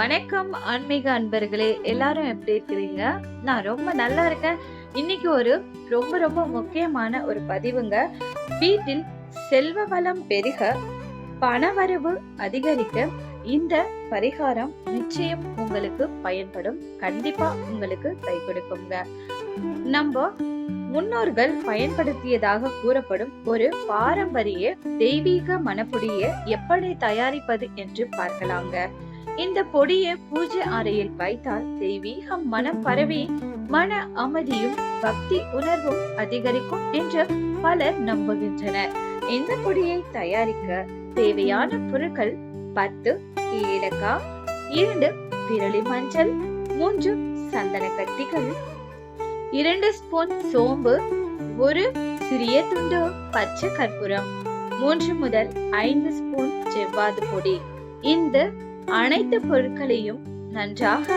வணக்கம் ஆன்மீக அன்பர்களே, எல்லாரும் எப்படி இருக்கிறீங்க? நான் ரொம்ப நல்லா இருக்கேன். இன்னைக்கு ஒரு ரொம்ப ரொம்ப முக்கியமான ஒரு பதிவுங்க. வீட்டில் செல்வ வளம் பெருக, பணவரவு அதிகரிக்க இந்த பரிகாரம் நிச்சயம் உங்களுக்கு பயன்படும். கண்டிப்பா உங்களுக்கு கை கொடுக்குங்க. நம்ம முன்னோர்கள் பயன்படுத்தியதாக கூறப்படும் ஒரு பாரம்பரிய தெய்வீக மணப்பொடியை எப்படி தயாரிப்பது என்று பார்க்கலாங்க. இந்த பொடியை பூஜை அறையில் வைத்தால் தெய்வீக மனம் பரவி மன அமைதியும் பக்தி உணர்வும் அதிகரிக்கும் என்று பலர் நம்புகின்றனர். இந்த பொடியை தயாரிக்க தேவையான பொருட்கள் 10 ஏலக்காய், 2 விரலி மஞ்சள், 3 சந்தன கட்டிகள், 2 ஸ்பூன் சோம்பு, 1 சிறிய துண்டு பச்சை கற்பூரம், 3 முதல் 5 ஸ்பூன் செவ்வாது பொடி. இந்த அனைத்து பொருட்களையும் நன்றாக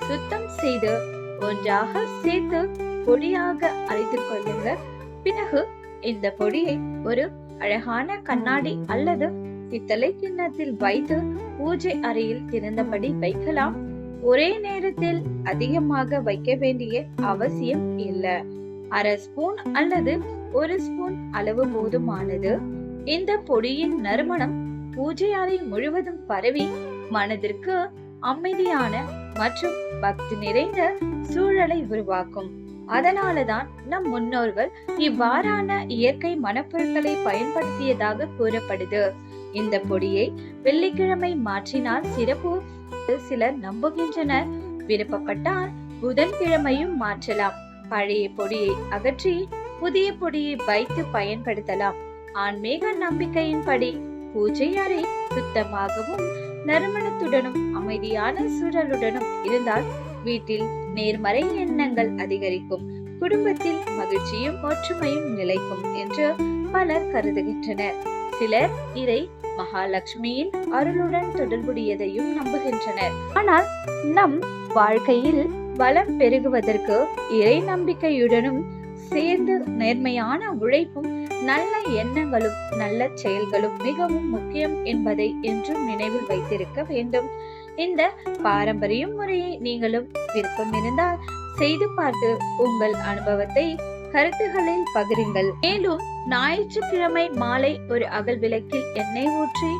சுத்தம் செய்து ஒன்றாக சேர்த்து பொடியாக அரைத்துக் கொள்ளுங்க. பிறகு இந்த பொடியை ஒரு அழகான கண்ணாடி அல்லது பித்தளை கிண்ணத்தில் வைத்து பூஜை அறையில் திறந்தபடி வைக்கலாம். ஒரே நேரத்தில் அதிகமாக வைக்க வேண்டிய அவசியம் இல்லை. அரை ஸ்பூன் அல்லது 1 ஸ்பூன் அளவு போதுமானது. இந்த பொடியின் நறுமணம் பூஜை அறை முழுவதும் பரவி மனதிற்கு அமைதியான மற்றும் பக்தி நிறைந்த சூழலை உருவாக்கும். அதனாலதான் நம் முன்னோர்கள் இவ்வாறான இயற்கை மணப்பொருட்களை பயன்படுத்தியதாக கூறப்படுது. இந்த பொடியை வெள்ளிக்கிழமை மாற்றினால் சிறப்பு. சிலர் நம்புகின்றனர். விருப்பப்பட்டால் புதன்கிழமையும் மாற்றலாம். பழைய பொடியை அகற்றி புதிய பொடியை வைத்து பயன்படுத்தலாம். ஆன்மீக நம்பிக்கையின்படி பூஜை அறை சுத்தமாகவும் நறுமணத்துடனும் அமைதியான சூழலுடனும் இருந்தால் வீட்டில் நேர்மறை எண்ணங்கள் அதிகரிக்கும், குடும்பத்தில் மகிழ்ச்சியும் ஒற்றுமையும் நிலைக்கும் என்று பலர் கருதுகின்றனர். சிலர் இதை மகாலட்சுமியின் அருளுடன் தொடர்புடையதையும் நம்புகின்றனர். ஆனால் நம் வாழ்க்கையில் வளம் பெருகுவதற்கு இறை நம்பிக்கையுடனும் சேர்ந்து நேர்மையான உழைப்பும் நல்ல எண்ணங்களும் நல்ல செயல்களும் மிகவும் முக்கியம் என்பதை என்றும் நினைவில் வைத்திருக்க வேண்டும். இந்த பாரம்பரிய முறையை நீங்களும் விருப்பம் இருந்தால் செய்து பார்த்து உங்கள் அனுபவத்தை கருத்துகளில் பகிருங்கள். மேலும் ஞாயிற்றுக்கிழமை மாலை ஒரு அகல் விளக்கில் எண்ணெய் ஊற்றி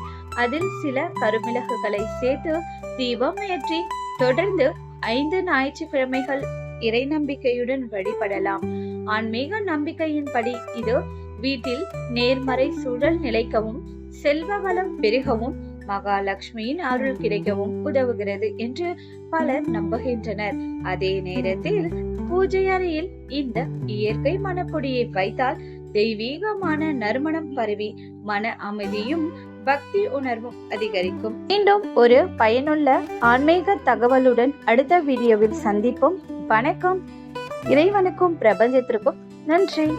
அதில் சில கருமிளகுகளை சேர்த்து தீபம் ஏற்றி தொடர்ந்து 5 ஞாயிற்றுக்கிழமைகள் இறை நம்பிக்கையுடன் வழிபடலாம். ஆன்மீக நம்பிக்கையின்படி இது வீட்டில் நேர்மறை சூழல் நிலைக்கவும், செல்வ வளம் பெருகவும், மகாலட்சுமியின் அருள் கிடைக்கவும் உதவுகிறது என்று பலர் நம்புகின்றனர். அதே நேரத்தில் பூஜை அறையில் இந்த இயற்கை மணப்பொடியை வைத்தால் தெய்வீகமான நறுமணம் பரவி மன அமைதியும் பக்தி உணர்வும் அதிகரிக்கும். மீண்டும் ஒரு பயனுள்ள ஆன்மீக தகவலுடன் அடுத்த வீடியோவில் சந்திப்போம். வணக்கம். இறைவனுக்கும் பிரபஞ்சத்திற்கும் நன்றி.